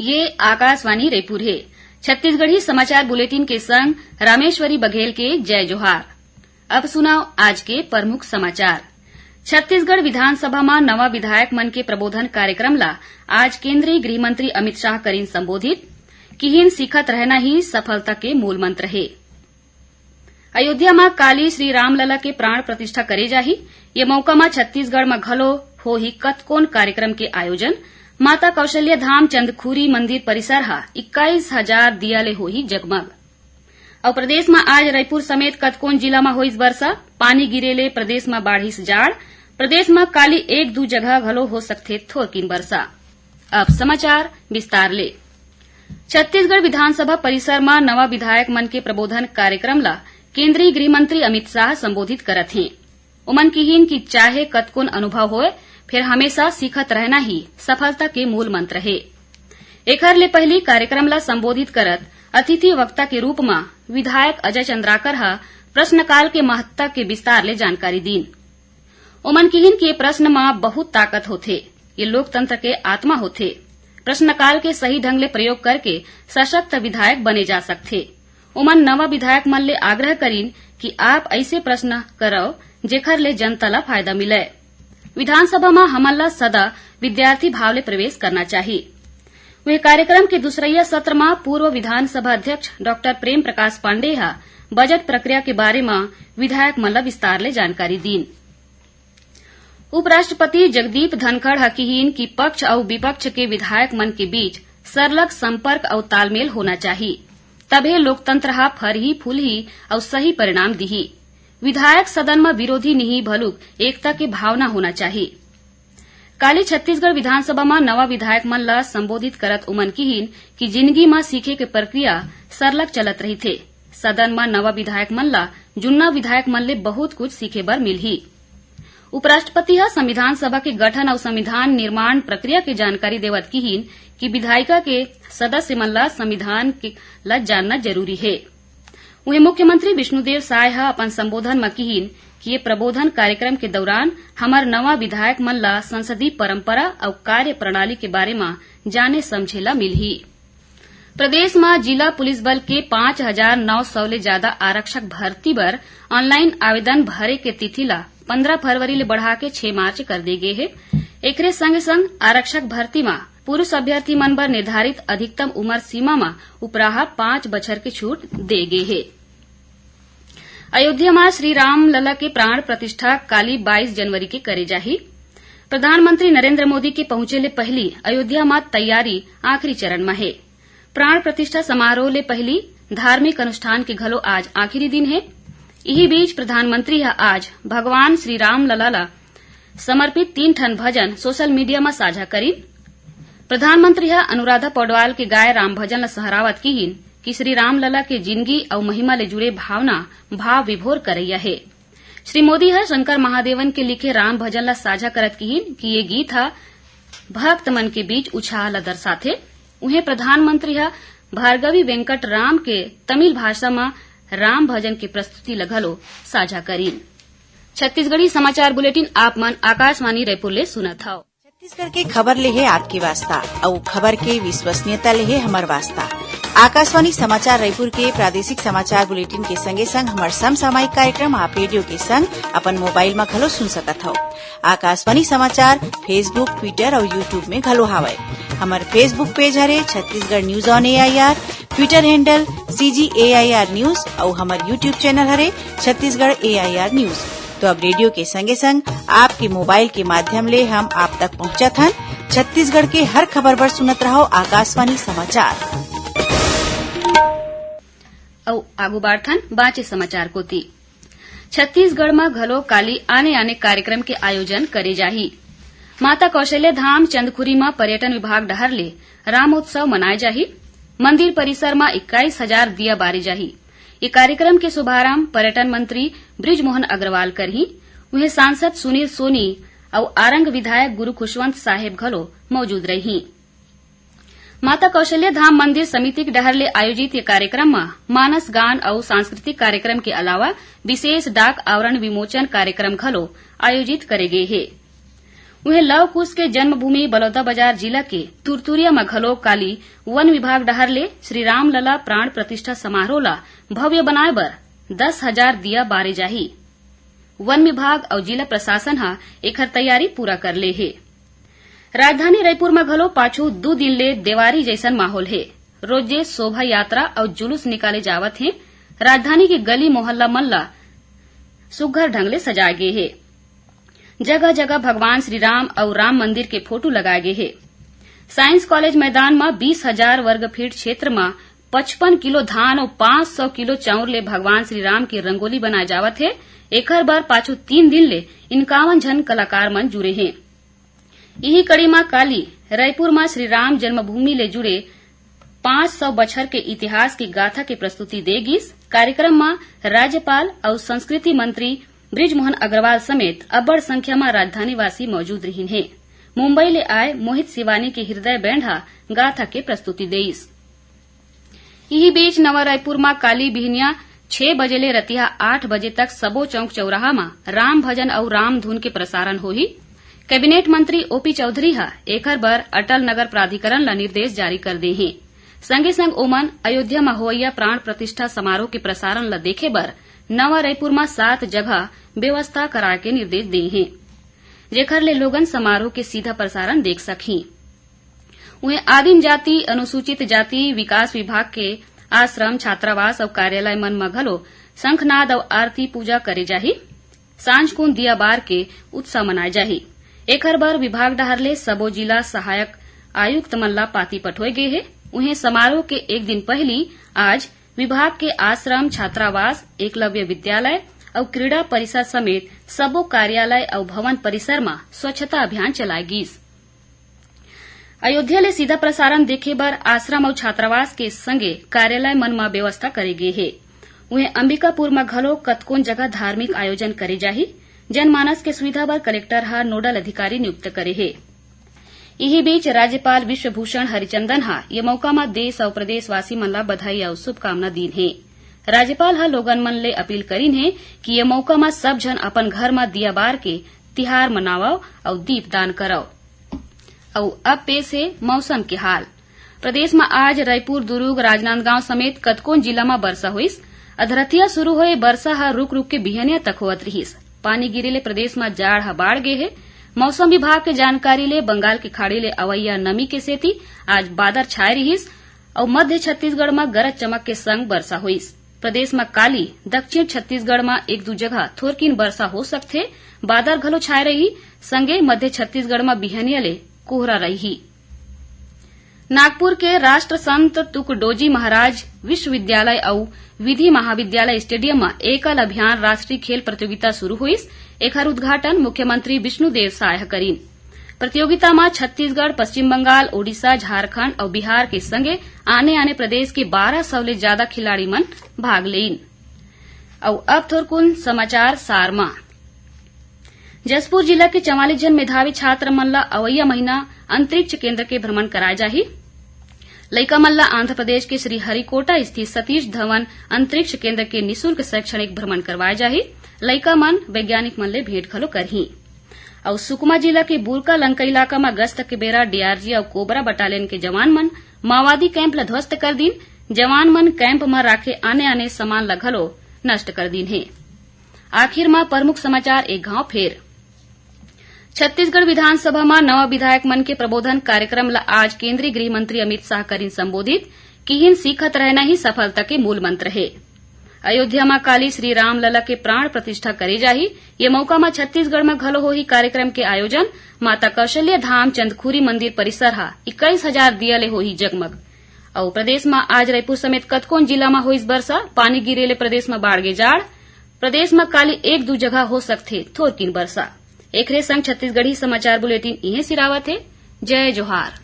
ये आकाशवाणी रायपुर है। छत्तीसगढ़ी समाचार बुलेटिन के संग रामेश्वरी बघेल के जय जोहार। अब सुनाओ आज के प्रमुख समाचार। छत्तीसगढ़ विधानसभा में नवा विधायक मन के प्रबोधन कार्यक्रम ला आज केंद्रीय गृह मंत्री अमित शाह करीन संबोधित। किहिन सीखत रहना ही सफलता के मूल मंत्र है। अयोध्या में काली श्री रामलला के प्राण प्रतिष्ठा करे जाही। ये मौका में छत्तीसगढ़ में घलो होही कतकोन कार्यक्रम के आयोजन। माता कौशल्या धाम चंदखुरी मंदिर परिसर हा 21,000 दिया ले होही जगमग। और प्रदेश में आज रायपुर समेत कतकोन जिला में होइस वर्षा। पानी गिरे ले प्रदेश में बाढ़िस जाड़। प्रदेश में काली 1-2 जगह घलो हो सकथे थोरकिन वर्षा। अब समाचार विस्तार ले। छत्तीसगढ़ विधानसभा परिसर में नवा विधायक मन के प्रबोधन कार्यक्रम ला केंद्रीय गृह मंत्री अमित शाह संबोधित करत हैं। उमन किहिन की चाहे कतकोन अनुभव होए फिर हमेशा सीखत रहना ही सफलता के मूल मंत्र है। एकर ले पहली कार्यक्रम ला संबोधित करत अतिथि वक्ता के रूप में विधायक अजय चंद्राकर हा प्रश्नकाल के महत्ता के विस्तार ले जानकारी दीन। उमन किहिन के प्रश्न में बहुत ताकत होथे। ये लोकतंत्र के आत्मा होथे। प्रश्नकाल के सही ढंग ले प्रयोग करके सशक्त विधायक बने जा सकथे। उमन नवा विधायक मन ले आग्रह करीन कि आप ऐसे प्रश्न करो जेखर ले जनता ला फायदा मिले। विधानसभा में हमन ला सदा विद्यार्थी भाव ले प्रवेश करना चाहिए। वह कार्यक्रम के दूसरैया सत्र में पूर्व विधानसभा अध्यक्ष डॉक्टर प्रेम प्रकाश पांडेय हा बजट प्रक्रिया के बारे में विधायक मन ला विस्तार ले जानकारी दीन। उपराष्ट्रपति जगदीप धनखड़ हा किहिन की पक्ष और विपक्ष के विधायक मन के बीच सरलग संपर्क और तालमेल होना चाहिए। तबे लोकतंत्र हा फरही फूलही और सही परिणाम दिही। विधायक सदन में विरोधी नहीं भलुक एकता के भावना होना चाहिए। काली छत्तीसगढ़ विधानसभा में नवा विधायक मन ला संबोधित करत उमन किहिन की जिंदगी में सीखे के प्रक्रिया सरलग चलत रही थे। सदन में नवा विधायक मन ला जुन्ना विधायक मन ले बहुत कुछ सीखे बर मिलही। उपराष्ट्रपति हा संविधान सभा के गठन और संविधान निर्माण प्रक्रिया के जानकारी देवत किहिन कि विधायिका के सदस्य मन ला संविधान के ला जानना जरूरी है। वहीं मुख्यमंत्री विष्णुदेव साय हा अपन संबोधन में किहिन कि ये प्रबोधन कार्यक्रम के दौरान हमार नवा विधायक मन ला संसदीय परंपरा और कार्य प्रणाली के बारे में जाने समझेला मिलही। प्रदेश में जिला पुलिस बल के 5,900 ले ज्यादा आरक्षक भर्ती बर ऑनलाइन आवेदन भरे के तिथि ला 15 फरवरी ले बढ़ा के 6 मार्च कर दे गए है। एकरे संग संग आरक्षक भर्ती में पुरुष अभ्यर्थी मन बर निर्धारित अधिकतम उम्र सीमा में उपराहा 5 बछर की छूट दे गए है। अयोध्या में श्री राम लला के प्राण प्रतिष्ठा काली 22 जनवरी के करे जाही। प्रधानमंत्री नरेंद्र मोदी के पहुंचे ले पहली अयोध्या में तैयारी आखिरी चरण में है। प्राण प्रतिष्ठा समारोह ले पहली धार्मिक अनुष्ठान के घलो आज आखिरी दिन है। यही बीच प्रधानमंत्री आज भगवान श्री राम लला ला समर्पित 3 ठन भजन सोशल मीडिया में साझा करीन। प्रधानमंत्री अनुराधा पौडवाल के गाय राम भजन ला सहरावत किहिन कि श्री राम लला के जिंदगी और महिमा ले जुड़े भावना भाव विभोर करैया है। श्री मोदी शंकर महादेवन के लिखे राम भजन ला साझा करत किहिन कि ये गीत भक्त मन के बीच उत्साह ला दर्शाथे। उन्हें प्रधानमंत्री भार्गवी वेंकट राम के तमिल भाषा में राम भजन की प्रस्तुति लगलो साझा करीन। छत्तीसगढ़ी समाचार बुलेटिन आप मन आकाशवाणी रायपुर ले सुनत हव। छत्तीसगढ़ के खबर ले है आपके वास्ता और खबर के विश्वसनीयता ले है हमार वास्ता। आकाशवाणी समाचार रायपुर के प्रादेशिक समाचार बुलेटिन के संगे संग हमार समसामयिक कार्यक्रम आप रेडियो के संग अपन मोबाइल में घलो सुन सकत हो। आकाशवाणी समाचार फेसबुक, ट्विटर और यूट्यूब में घलो हावय। हमार फेसबुक पेज हरे Chhattisgarh news on AIR, Twitter handle CGAIR news और हमार यूट्यूब चैनल हरे छत्तीसगढ़ AIR न्यूज। तो अब रेडियो के संगे संग आपके मोबाइल के माध्यम ले हम आप तक पहुंचत हन। छत्तीसगढ़ के हर खबर बर सुनत रहो आकाशवाणी समाचार। औ आगू बाढ़थन बाँचे समाचार कोती। छत्तीसगढ़ में घलो काली आने आने कार्यक्रम के आयोजन करे जाही। माता कौशल्या धाम चंदखुरी में पर्यटन विभाग डहर ले रामोत्सव मनाए जाही। मंदिर परिसर में 21,000 दिया बारे जाही। ये कार्यक्रम के शुभारंभ पर्यटन मंत्री बृजमोहन अग्रवाल करही। वहीं सांसद सुनील सोनी और आरंग विधायक गुरु खुशवंत साहेब घलो मौजूद रही। माता कौशल्या धाम मंदिर समिति के डहर ले आयोजित ये कार्यक्रम में मानस गान और सांस्कृतिक कार्यक्रम के अलावा विशेष डाक आवरण विमोचन कार्यक्रम घलो आयोजित करे गए है। वहीं लव कुश के जन्मभूमि बलौदाबाजार जिला के तुरतुरिया में घलो काली वन विभाग डहर ले श्री राम लला प्राण प्रतिष्ठा समारोह ला भव्य बनाए बर 10,000 दिया बारे जाही। वन विभाग और जिला प्रशासन हा एकर तैयारी पूरा कर ले हे। राजधानी रायपुर में घलो पाछू 2 दिन ले देवारी जैसन माहौल है। रोजे शोभा यात्रा और जुलूस निकाले जावत हैं। राजधानी के गली मोहल्ला मन ला सुघ्घर ढंग ले सजाए गे हे। जगह जगह भगवान श्री राम और राम मंदिर के फोटो लगाए गे हे। साइंस कॉलेज मैदान में 20,000 वर्ग फीट क्षेत्र में 55 किलो धान और 500 किलो चाउर ले भगवान श्री राम की रंगोली बनाए जावत है। एकर बर पाछू 3 दिन ले 51 जन कलाकार मन जुड़े हैं। यही कड़ी में काली रायपुर में श्री राम जन्मभूमि ले जुड़े 500 बछर के इतिहास की गाथा की प्रस्तुति देगिस। कार्यक्रम में राज्यपाल और संस्कृति मंत्री बृजमोहन अग्रवाल समेत अब्बड़ संख्या में राजधानीवासी मौजूद रहिन है। मुंबई ले आए मोहित सिवानी के हृदय बैंड हा गाथा के प्रस्तुति देइस। यही बीच नवा रायपुर में काली बिहनिया 6 बजे ले रतिहा 8 बजे तक सबो चौक चौराहा में राम भजन और राम धुन के प्रसारण होही। कैबिनेट मंत्री ओपी चौधरी हा एकर बर अटल नगर प्राधिकरण ला निर्देश जारी कर दे हैं। संगे संग ओमन अयोध्या में होवैया प्राण प्रतिष्ठा समारोह के प्रसारण ला देखे बर नवा रायपुर में 7 जगह व्यवस्था कराए के निर्देश दे हैं, जेकर ले लोगन समारोह के सीधा प्रसारण देख सकही। उन्हें आदिम जाति अनुसूचित जाति विकास विभाग के आश्रम छात्रावास और कार्यालय मन में घलो शंखनाद और आरती पूजा करे जाही। सांझ कुन दिया बार के उत्सव मनाए जाही। एकर बर विभाग डहर ले सबो जिला सहायक आयुक्त मन ला पाती पठोए गे हे। उन्हें समारोह के एक दिन पहली आज विभाग के आश्रम छात्रावास एकलव्य विद्यालय और क्रीड़ा परिसर समेत सबो कार्यालय और भवन परिसर में स्वच्छता अभियान चलाए गिस। अयोध्या ले सीधा प्रसारण देखे बर आश्रम और छात्रावास के संगे कार्यालय मन में व्यवस्था करे गे हे। उन्हें अंबिकापुर में घलो कतकोन जगह धार्मिक आयोजन करे जाही। जनमानस के सुविधा बर कलेक्टर हा नोडल अधिकारी नियुक्त करे हे। यही बीच राज्यपाल विश्वभूषण हरिचंदन हा ये मौका में देश और प्रदेशवासी मन ला बधाई और शुभकामना दीन है। राज्यपाल हा लोगन मन ले अपील करीन है कि ये मौका में सब जन अपन घर में दिया बार के तिहार मनावो और दीप दान करो। और अब पेश है मौसम के हाल। प्रदेश में आज रायपुर दुर्ग राजनांदगांव समेत कतकोन जिला में वर्षा हुईस। अधरतिया शुरू होए वर्षा हा रुक रुक के बिहनिया तक होवत रहीस। पानी गिरे ले प्रदेश में जाड़ हा बाढ़ गे है। मौसम विभाग के जानकारी ले बंगाल के खाड़ी ले अवैया नमी के सेती आज बादल छाए रहीस और मध्य छत्तीसगढ़ में गरज चमक के संग वर्षा हुईस। प्रदेश में काली दक्षिण छत्तीसगढ़ में 1-2 जगह थोरकिन वर्षा हो सकथे। बादल घलो छाए रही। संगे मध्य छत्तीसगढ़ में बिहनिया ले कोहरा रही। नागपुर के राष्ट्र संत तुकडोजी महाराज विश्वविद्यालय और विधि महाविद्यालय स्टेडियम में एकल अभियान राष्ट्रीय खेल प्रतियोगिता शुरू हुईस। एकर उद्घाटन मुख्यमंत्री विष्णुदेव साय करीन। प्रतियोगिता में छत्तीसगढ़, पश्चिम बंगाल, ओडिशा, झारखंड और बिहार के संगे आने प्रदेश के 1200 ले ज्यादा खिलाड़ी मन भाग लेन। और अब थोरकुन समाचार सारमा। जसपुर जिला के 44 जन मेधावी छात्र मन ला अवैया महीना अंतरिक्ष केंद्र के भ्रमण कराए जाही। लइका मन ला आंध्र प्रदेश के श्रीहरिकोटा स्थित सतीश धवन अंतरिक्ष केंद्र के निःशुल्क शैक्षणिक भ्रमण करवाए जाही। लइका मन वैज्ञानिक मन ले भेंट घलो करही। और सुकमा जिला के बुरका लंका इलाका में गश्त के बेरा डीआरजी और कोबरा बटालियन के जवान मन माओवादी कैंप ला ध्वस्त कर दीन। जवान मन कैंप में राखे आने सामान ला घलो नष्ट कर दीन है। आखिर में प्रमुख समाचार एक गांव फेर। छत्तीसगढ़ विधानसभा में नवा विधायक मन के प्रबोधन कार्यक्रम ला आज केंद्रीय गृह मंत्री अमित शाह करीन संबोधित। किहिन सीखत रहना ही सफलता के मूल मंत्र है। अयोध्या में काली श्री राम लला के प्राण प्रतिष्ठा करे जाही। ये मौका में छत्तीसगढ़ में घलो होही कार्यक्रम के आयोजन। माता कौशल्या धाम चंदखुरी मंदिर परिसर हा 21,000 दिया ले होही जगमग। और प्रदेश में आज रायपुर समेत कतकोन जिला में होइस वर्षा। पानी गिरे ले प्रदेश में बाढ़ गे जाड़। प्रदेश में काली 1-2 जगह हो सकथे थोरकिन वर्षा। एकरे संग छत्तीसगढ़ी समाचार बुलेटिन इहे सिरावत है। जय जोहार।